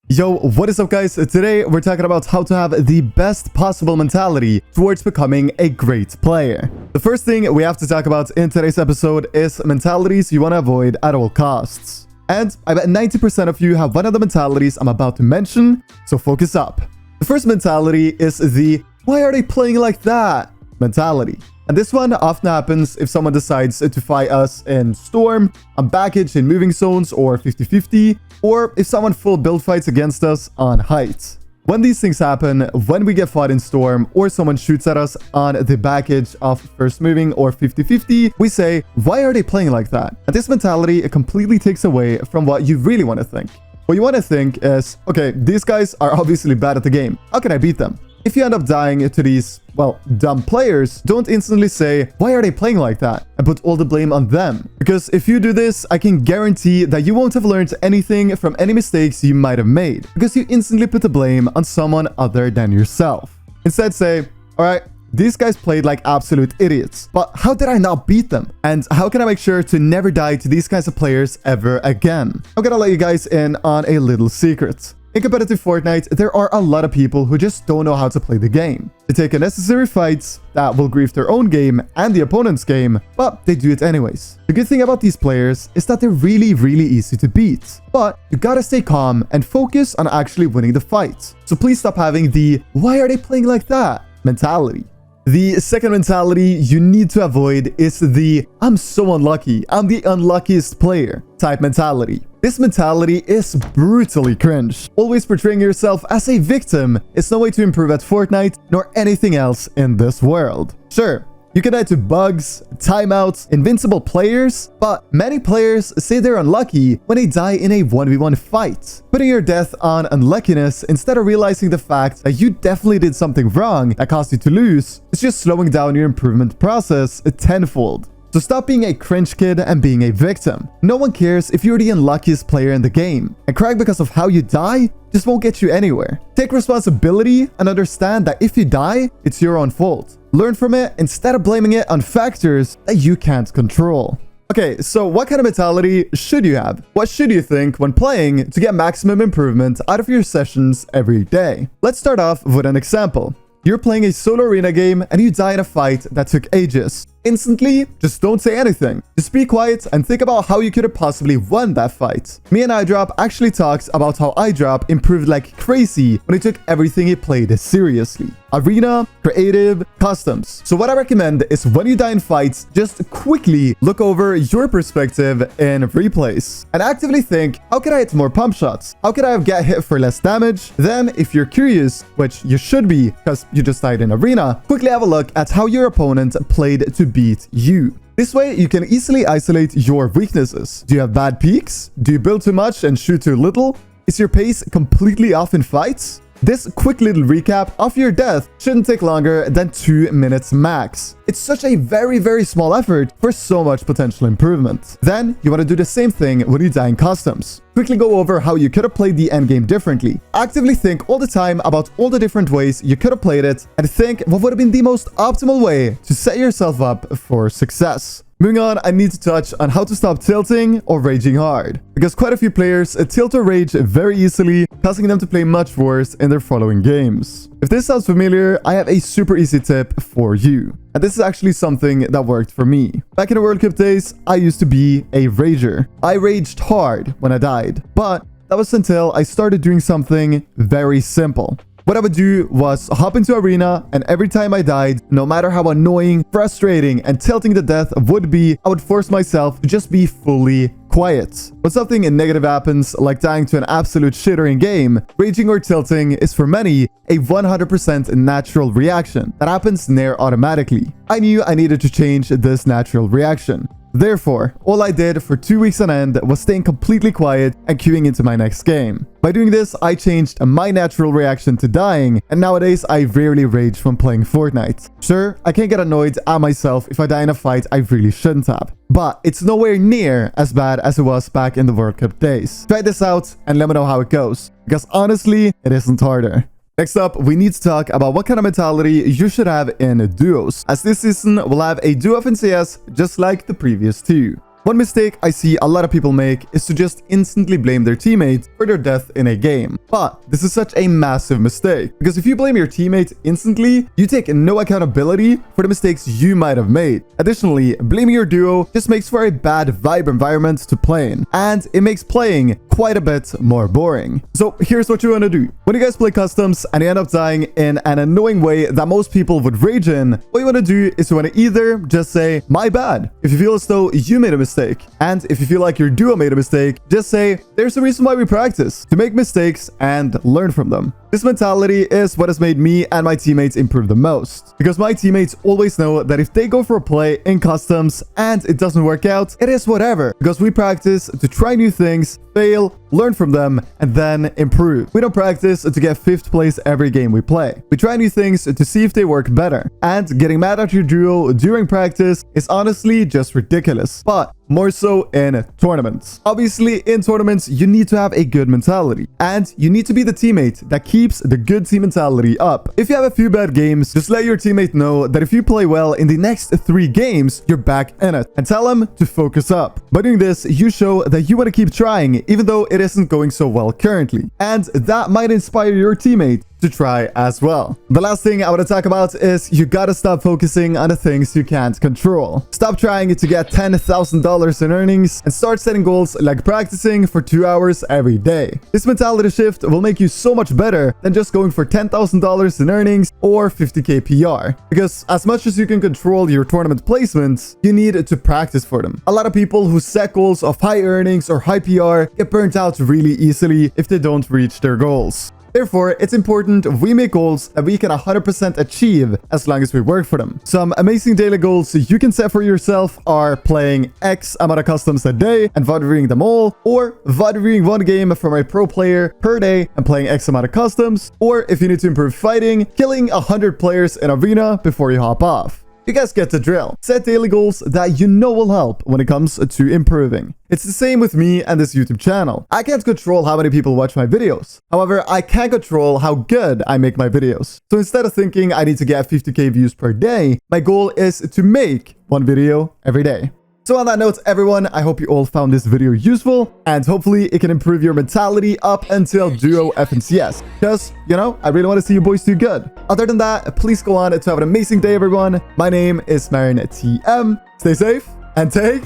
Yo, what is up guys? Today we're talking about how to have the best possible mentality towards becoming a great player. The first thing we have to talk about in today's episode is mentalities you want to avoid at all costs. And I bet 90% of you have one of the mentalities I'm about to mention, so focus up. The first mentality is the "why are they playing like that?" mentality. And this one often happens if someone decides to fight us in Storm, on Baggage in Moving Zones or 50-50, or if someone full build fights against us on Height. When these things happen, when we get fought in Storm, or someone shoots at us on the Baggage of First Moving or 50-50, we say, why are they playing like that? And this mentality completely takes away from what you really want to think. What you want to think is, okay, these guys are obviously bad at the game. How can I beat them? If you end up dying to these, well, dumb players, don't instantly say, why are they playing like that? And put all the blame on them. Because if you do this, I can guarantee that you won't have learned anything from any mistakes you might have made. Because you instantly put the blame on someone other than yourself. Instead say, alright, these guys played like absolute idiots, but how did I not beat them? And how can I make sure to never die to these kinds of players ever again? I'm gonna let you guys in on a little secret. In competitive Fortnite, there are a lot of people who just don't know how to play the game. They take unnecessary fights that will grief their own game and the opponent's game, but they do it anyways. The good thing about these players is that they're really easy to beat. But you gotta stay calm and focus on actually winning the fight. So please stop having the "why are they playing like that?" mentality. The second mentality you need to avoid is the "I'm so unlucky, I'm the unluckiest player" type mentality. This mentality is brutally cringe. Always portraying yourself as a victim is no way to improve at Fortnite nor anything else in this world. Sure, you can die to bugs, timeouts, invincible players, but many players say they're unlucky when they die in a 1v1 fight. Putting your death on unluckiness instead of realizing the fact that you definitely did something wrong that caused you to lose is just slowing down your improvement process tenfold. So stop being a cringe kid and being a victim. No one cares if you're the unluckiest player in the game. And crying because of how you die just won't get you anywhere. Take responsibility and understand that if you die, it's your own fault. Learn from it instead of blaming it on factors that you can't control. Okay, so what kind of mentality should you have? What should you think when playing to get maximum improvement out of your sessions every day? Let's start off with an example. You're playing a solo arena game and you die in a fight that took ages. Instantly, just don't say anything. Just be quiet and think about how you could have possibly won that fight. Me and iDrop actually talked about how iDrop improved like crazy when he took everything he played seriously. Arena, creative, customs. So what I recommend is when you die in fights, just quickly look over your perspective in replays and actively think, how can I hit more pump shots? How can I get hit for less damage? Then, if you're curious, which you should be because you just died in arena, quickly have a look at how your opponent played to beat you. This way, you can easily isolate your weaknesses. Do you have bad peaks? Do you build too much and shoot too little? Is your pace completely off in fights? This quick little recap of your death shouldn't take longer than 2 minutes max. It's such a very small effort for so much potential improvement. Then, you want to do the same thing when you die in customs. Quickly go over how you could have played the endgame differently. Actively think all the time about all the different ways you could have played it, and think what would have been the most optimal way to set yourself up for success. Moving on, I need to touch on how to stop tilting or raging hard, because quite a few players tilt or rage very easily, causing them to play much worse in their following games. If this sounds familiar, I have a super easy tip for you. And this is actually something that worked for me. Back in the World Cup days, I used to be a rager. I raged hard when I died, but that was until I started doing something very simple. What I would do was hop into arena, and every time I died, no matter how annoying, frustrating, and tilting the death would be, I would force myself to just be fully quiet. When something negative happens, like dying to an absolute shitter in game, raging or tilting is for many a 100% natural reaction that happens near automatically. I knew I needed to change this natural reaction. Therefore, all I did for 2 weeks on end was staying completely quiet and queuing into my next game. By doing this, I changed my natural reaction to dying, and nowadays I rarely rage when playing Fortnite. Sure, I can get annoyed at myself if I die in a fight I really shouldn't have, but it's nowhere near as bad as it was back in the World Cup days. Try this out and let me know how it goes, because honestly, it isn't harder. Next up, we need to talk about what kind of mentality you should have in duos, as this season will have a duo of NCS just like the previous two. One mistake I see a lot of people make is to just instantly blame their teammates for their death in a game. But this is such a massive mistake, because if you blame your teammates instantly, you take no accountability for the mistakes you might have made. Additionally, blaming your duo just makes for a bad vibe environment to play in, and it makes playing quite a bit more boring. So here's what you want to do. When you guys play customs and you end up dying in an annoying way that most people would rage in, what you want to do is you want to either just say, my bad, if you feel as though you made a mistake. And if you feel like your duo made a mistake, just say, there's a reason why we practice, to make mistakes and learn from them. This mentality is what has made me and my teammates improve the most, because my teammates always know that if they go for a play in customs and it doesn't work out, it is whatever, because we practice to try new things, fail, learn from them, and then improve. We don't practice to get 5th place every game we play. We try new things to see if they work better, and getting mad at your duo during practice is honestly just ridiculous, but more so in tournaments. Obviously, in tournaments, you need to have a good mentality, and you need to be the teammate that keeps the good team mentality up. If you have a few bad games, just let your teammate know that if you play well in the next 3 games, you're back in it, and tell them to focus up. By doing this, you show that you want to keep trying, even though it isn't going so well currently, and that might inspire your teammate to try as well. The last thing I want to talk about is you gotta stop focusing on the things you can't control. Stop trying to get $10,000 in earnings and start setting goals like practicing for 2 hours every day. This mentality shift will make you so much better than just going for $10,000 in earnings or 50k PR. Because as much as you can control your tournament placements, you need to practice for them. A lot of people who set goals of high earnings or high PR get burnt out really easily if they don't reach their goals. Therefore, it's important we make goals that we can 100% achieve as long as we work for them. Some amazing daily goals you can set for yourself are playing X amount of customs a day and VOD them all, or VOD one game from a pro player per day and playing X amount of customs, or if you need to improve fighting, killing 100 players in arena before you hop off. You guys get the drill. Set daily goals that you know will help when it comes to improving. It's the same with me and this YouTube channel. I can't control how many people watch my videos. However, I can control how good I make my videos. So instead of thinking I need to get 50k views per day, my goal is to make 1 video every day. So on that note, everyone, I hope you all found this video useful, and hopefully it can improve your mentality up until Duo FNCS. Because, you know, I really want to see you boys do good. Other than that, please go on to have an amazing day, everyone. My name is M1K3 Editz. Stay safe and take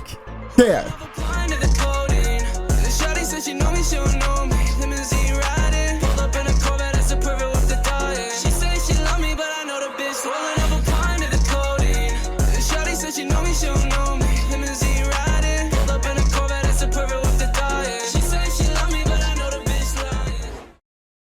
care.